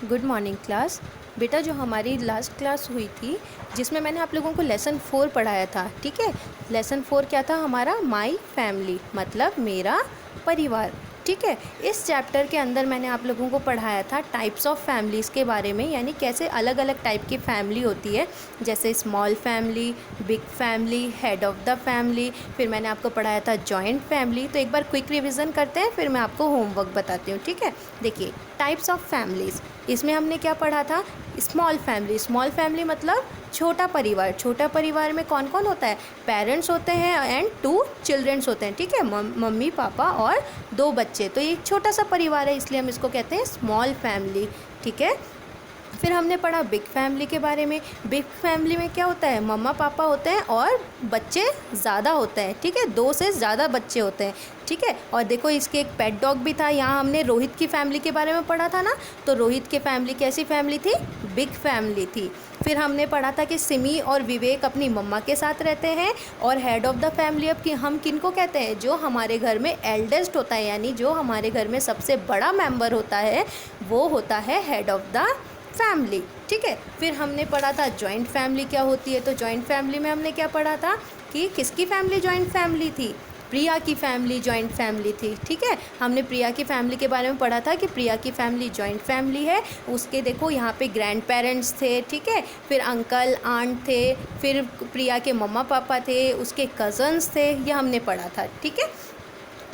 Good morning class. बेटा जो हमारी लास्ट क्लास हुई थी जिसमें मैंने आप लोगों को लेसन 4 पढ़ाया था, ठीक है। लेसन 4 क्या था हमारा? माई फैमिली, मतलब मेरा परिवार, ठीक है। इस चैप्टर के अंदर मैंने आप लोगों को पढ़ाया था टाइप्स ऑफ फैमिलीज़ के बारे में, यानी कैसे अलग अलग टाइप की फैमिली होती है, जैसे small family, big family, head of the family. फिर मैंने आपको पढ़ाया था जॉइंट फैमिली। तो एक बार क्विक रिवीजन करते हैं, फिर मैं आपको होमवर्क बताती हूँ, ठीक है। देखिए, टाइप्स ऑफ फैमिलीज़, इसमें हमने क्या पढ़ा था? Small family. स्मॉल फैमिली मतलब छोटा परिवार। छोटा परिवार में कौन कौन होता है? पेरेंट्स होते हैं एंड 2 चिल्ड्रंस होते हैं, ठीक है। मम्मी पापा और 2 बच्चे। तो ये एक छोटा सा परिवार है, इसलिए हम इसको कहते हैं स्मॉल फैमिली, ठीक है। फिर हमने पढ़ा बिग फैमिली के बारे में। बिग फैमिली में क्या होता है? मम्मा पापा होते हैं और बच्चे ज़्यादा होते हैं, ठीक है। 2 से ज़्यादा बच्चे होते हैं, ठीक है। और देखो, इसके एक पेट डॉग भी था। यहाँ हमने रोहित की फैमिली के बारे में पढ़ा था ना, तो रोहित की फैमिली कैसी फैमिली थी? बिग फैमिली थी। फिर हमने पढ़ा था कि सिमी और विवेक अपनी मम्मा के साथ रहते हैं। और हेड ऑफ़ द फैमिली अब कि हम किन को कहते हैं? जो हमारे घर में एल्डेस्ट होता है, यानी जो हमारे घर में सबसे बड़ा मेंबर होता है, वो होता है हेड ऑफ़ द फैमिली, ठीक है। फिर हमने पढ़ा था जॉइंट फैमिली क्या होती है। तो जॉइंट फैमिली में हमने क्या पढ़ा था कि किसकी फैमिली जॉइंट फैमिली थी? प्रिया की फैमिली जॉइंट फैमिली थी, ठीक है। हमने प्रिया की फैमिली के बारे में पढ़ा था कि प्रिया की फैमिली जॉइंट फैमिली है। उसके देखो यहाँ पे ग्रैंड पेरेंट्स थे, ठीक है। फिर अंकल आंट थे, फिर प्रिया के मम्मा पापा थे, उसके कज़न्स थे, ये हमने पढ़ा था, ठीक है।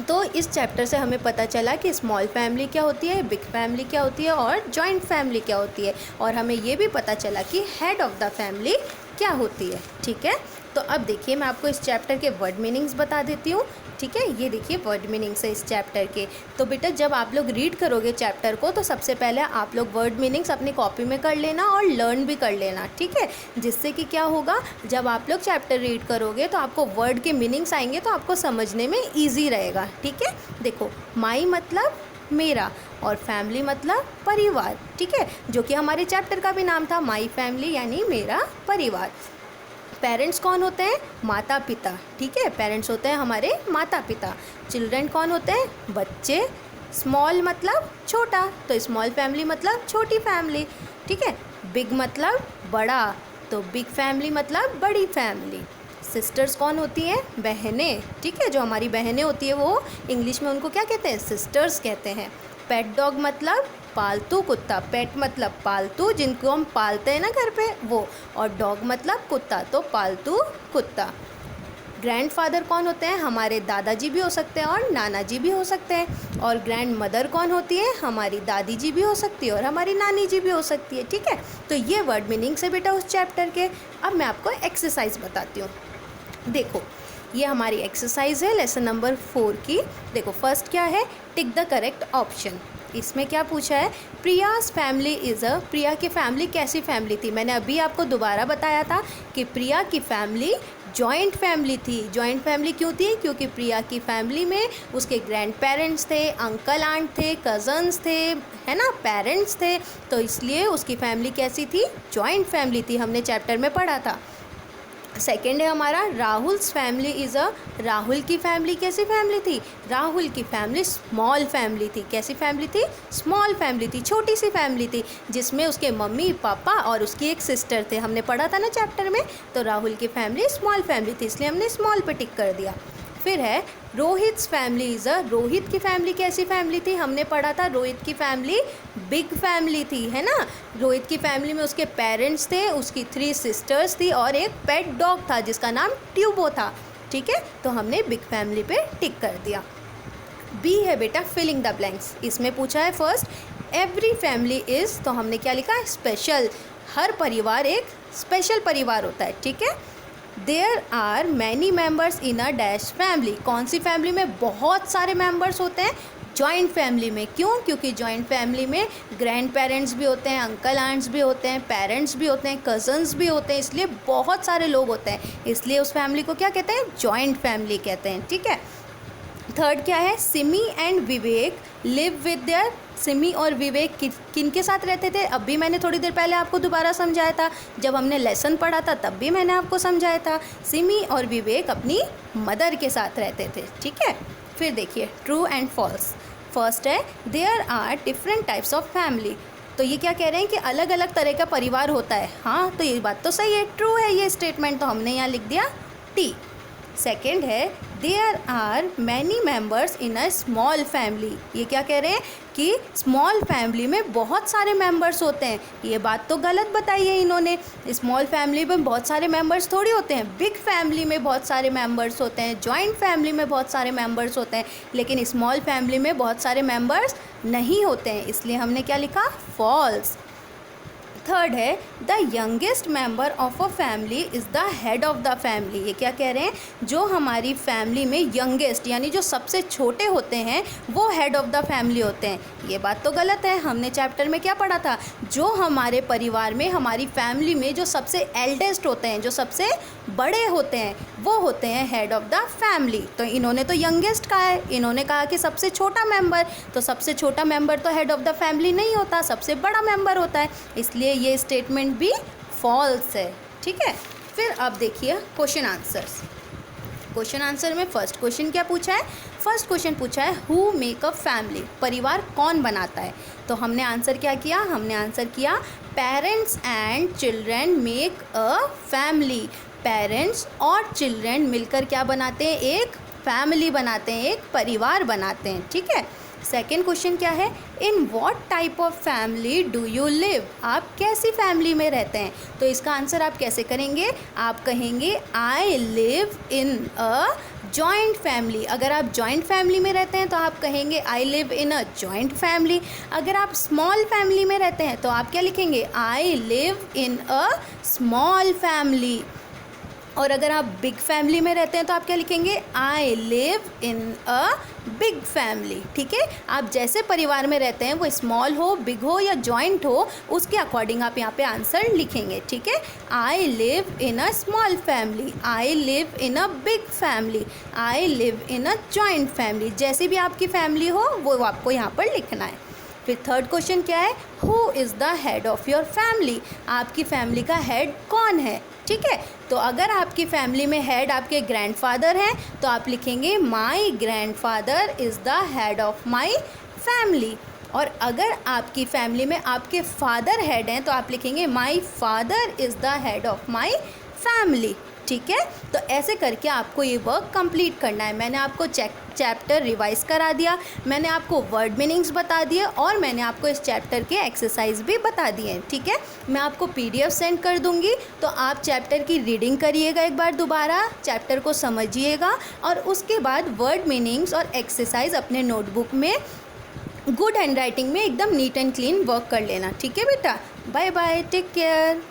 तो इस चैप्टर से हमें पता चला कि स्मॉल फैमिली क्या होती है, बिग फैमिली क्या होती है और जॉइंट फैमिली क्या होती है। और हमें ये भी पता चला कि हेड ऑफ़ द फैमिली क्या होती है, ठीक है। तो अब देखिए, मैं आपको इस चैप्टर के वर्ड मीनिंग्स बता देती हूँ, ठीक है। ये देखिए वर्ड मीनिंग्स है इस चैप्टर के। तो बेटा जब आप लोग रीड करोगे चैप्टर को, तो सबसे पहले आप लोग वर्ड मीनिंग्स अपनी कॉपी में कर लेना और लर्न भी कर लेना, ठीक है। जिससे कि क्या होगा, जब आप लोग चैप्टर रीड करोगे तो आपको वर्ड के मीनिंग्स आएंगे, तो आपको समझने में ईजी रहेगा, ठीक है। देखो, माई मतलब मेरा और फैमिली मतलब परिवार, ठीक है, जो कि हमारे चैप्टर का भी नाम था, माई फैमिली यानी मेरा परिवार। पेरेंट्स कौन होते हैं? माता पिता, ठीक है। पेरेंट्स होते हैं हमारे माता पिता। चिल्ड्रन कौन होते हैं? बच्चे। स्मॉल मतलब छोटा, तो स्मॉल फैमिली मतलब छोटी फैमिली, ठीक है। बिग मतलब बड़ा, तो बिग फैमिली मतलब बड़ी फैमिली। सिस्टर्स कौन होती हैं? बहनें, ठीक है। जो हमारी बहनें होती है वो इंग्लिश में उनको क्या कहते हैं? सिस्टर्स कहते हैं। पेट डॉग मतलब पालतू कुत्ता। पेट मतलब पालतू, जिनको हम पालते हैं ना घर पे, वो। और डॉग मतलब कुत्ता, तो पालतू कुत्ता। ग्रैंडफादर कौन होते हैं? हमारे दादाजी भी हो सकते हैं और नाना जी भी हो सकते हैं। और ग्रैंड मदर कौन होती है? हमारी दादी जी भी हो सकती है और हमारी नानी जी भी हो सकती है, ठीक है। तो ये वर्ड मीनिंग से बेटा उस चैप्टर के। अब मैं आपको एक्सरसाइज बताती हूँ। देखो, ये हमारी एक्सरसाइज है लेसन नंबर 4 की। देखो, फर्स्ट क्या है? Tick the correct option. इसमें क्या पूछा है? प्रियाज फैमिली इज़ अ, प्रिया की फैमिली कैसी फैमिली थी? मैंने अभी आपको दोबारा बताया था कि प्रिया की फैमिली जॉइंट फैमिली थी। जॉइंट फैमिली क्यों थी? क्योंकि प्रिया की फैमिली में उसके ग्रैंड पेरेंट्स थे, अंकल आंट थे, कज़न्स थे, है ना, पेरेंट्स थे, तो इसलिए उसकी फैमिली कैसी थी? जॉइंट फैमिली थी, हमने चैप्टर में पढ़ा था। सेकेंड है हमारा Rahul's family is a, Rahul की फैमिली कैसी फैमिली थी? राहुल की फैमिली स्मॉल फैमिली थी। कैसी फैमिली थी? स्मॉल फैमिली थी, छोटी सी फैमिली थी, जिसमें उसके मम्मी पापा और उसकी एक सिस्टर थे, हमने पढ़ा था ना चैप्टर में। तो राहुल की फैमिली स्मॉल फैमिली थी, इसलिए हमने स्मॉल पे टिक कर दिया। फिर है रोहित्स फैमिली इज़ अ, रोहित की फैमिली कैसी फैमिली थी? हमने पढ़ा था रोहित की फैमिली बिग फैमिली थी, है ना। रोहित की फैमिली में उसके पेरेंट्स थे, उसकी 3 सिस्टर्स थी और एक पेट डॉग था जिसका नाम ट्यूबो था, ठीक है। तो हमने बिग फैमिली पे टिक कर दिया। बी है बेटा फिलिंग द ब्लैंक्स। इसमें पूछा है फर्स्ट एवरी फैमिली इज़, तो हमने क्या लिखा? स्पेशल। हर परिवार एक स्पेशल परिवार होता है, ठीक है। There are many members in a dash family. कौन सी फैमिली में बहुत सारे मेम्बर्स होते हैं? जॉइंट फैमिली में। क्यों? क्योंकि जॉइंट फैमिली में ग्रैंड पेरेंट्स भी होते हैं, अंकल आंट्स भी होते हैं, पेरेंट्स भी होते हैं, कज़न्स भी होते हैं, इसलिए बहुत सारे लोग होते हैं, इसलिए उस फैमिली को क्या कहते हैं? जॉइंट फैमिली कहते हैं, ठीक है। थर्ड क्या है? Simi and Vivek live with their, Simi और विवेक किन के साथ रहते थे? अभी मैंने थोड़ी देर पहले आपको दोबारा समझाया था, जब हमने लेसन पढ़ा था तब भी मैंने आपको समझाया था। सिमी और विवेक अपनी मदर के साथ रहते थे, ठीक है। फिर देखिए ट्रू एंड फॉल्स। फर्स्ट है there are different types of family. तो ये क्या कह रहे हैं कि अलग अलग तरह का परिवार होता है। हाँ, तो ये बात तो सही है, ट्रू है ये स्टेटमेंट, तो हमने यहाँ लिख दिया टी। सेकेंड है there are many members in a small family. ये क्या कह रहे हैं कि स्मॉल फैमिली में बहुत सारे मेंबर्स होते हैं। ये बात तो गलत बताई है इन्होंने। स्मॉल फैमिली में बहुत सारे मेंबर्स थोड़ी होते हैं, बिग फैमिली में बहुत सारे मेंबर्स होते हैं, जॉइंट फैमिली में बहुत सारे मेंबर्स होते हैं, लेकिन स्मॉल फैमिली में बहुत सारे मेंबर्स नहीं होते हैं, इसलिए हमने क्या लिखा, फॉल्स। थर्ड है the youngest member of a family is the head of the family. ये क्या कह रहे हैं, जो हमारी फैमिली में यंगेस्ट यानी जो सबसे छोटे होते हैं वो हेड ऑफ द फैमिली होते हैं। ये बात तो गलत है। हमने चैप्टर में क्या पढ़ा था, जो हमारे परिवार में, हमारी फैमिली में जो सबसे एल्डेस्ट होते हैं, जो सबसे बड़े होते हैं, वो होते हैं हेड ऑफ द फैमिली। तो इन्होंने तो यंगेस्ट कहा है, इन्होंने कहा कि सबसे छोटा मेंबर, तो सबसे छोटा मेंबर तो हेड ऑफ द फैमिली नहीं होता, सबसे बड़ा मेंबर होता है, इसलिए ये स्टेटमेंट भी फॉल्स है। ठीक है, फिर अब देखिए क्वेश्चन आंसर्स। क्वेश्चन आंसर में फर्स्ट क्वेश्चन क्या पूछा है, फर्स्ट क्वेश्चन पूछा है हु मेक अ फैमिली, परिवार कौन बनाता है। तो हमने आंसर क्या किया, हमने आंसर किया parents and children make a family. Parents और चिल्ड्रन मिलकर क्या बनाते हैं, एक फैमिली बनाते हैं, एक परिवार बनाते हैं। ठीक है, सेकेंड क्वेश्चन क्या है, in what type of family do you live, आप कैसी फैमिली में रहते हैं। तो इसका आंसर आप कैसे करेंगे, आप कहेंगे I live in a joint family. अगर आप जॉइंट फैमिली में रहते हैं तो आप कहेंगे I live in a joint family. अगर आप स्मॉल फैमिली में रहते हैं तो आप क्या लिखेंगे, I live in a small family. और अगर आप बिग फैमिली में रहते हैं तो आप क्या लिखेंगे, I live in a big family. ठीक है, आप जैसे परिवार में रहते हैं वो स्मॉल हो, बिग हो या जॉइंट हो, उसके अकॉर्डिंग आप यहाँ पे आंसर लिखेंगे। ठीक है, I live in a small family, I live in a big family, I live in a joint family. जैसी भी आपकी फैमिली हो वो आपको यहाँ पर लिखना है। फिर थर्ड क्वेश्चन क्या है, who is the head of your family, आपकी फैमिली का हेड कौन है। ठीक है, तो अगर आपकी फैमिली में हेड आपके ग्रैंडफादर हैं तो आप लिखेंगे माई grandfather is the head of my family. और अगर आपकी फैमिली में आपके फादर हेड हैं तो आप लिखेंगे my father is the head of my family. ठीक है, तो ऐसे करके आपको ये वर्क कंप्लीट करना है। मैंने आपको चैप्टर रिवाइज करा दिया, मैंने आपको वर्ड मीनिंग्स बता दिए और मैंने आपको इस चैप्टर के एक्सरसाइज भी बता दिए। ठीक है, मैं आपको PDF सेंड कर दूंगी, तो आप चैप्टर की रीडिंग करिएगा एक बार दोबारा, चैप्टर को समझिएगा और उसके बाद वर्ड मीनिंग्स और एक्सरसाइज अपने नोटबुक में गुड हैंड राइटिंग में एकदम नीट एंड क्लीन वर्क कर लेना। ठीक है बेटा, बाय बाय, टेक केयर।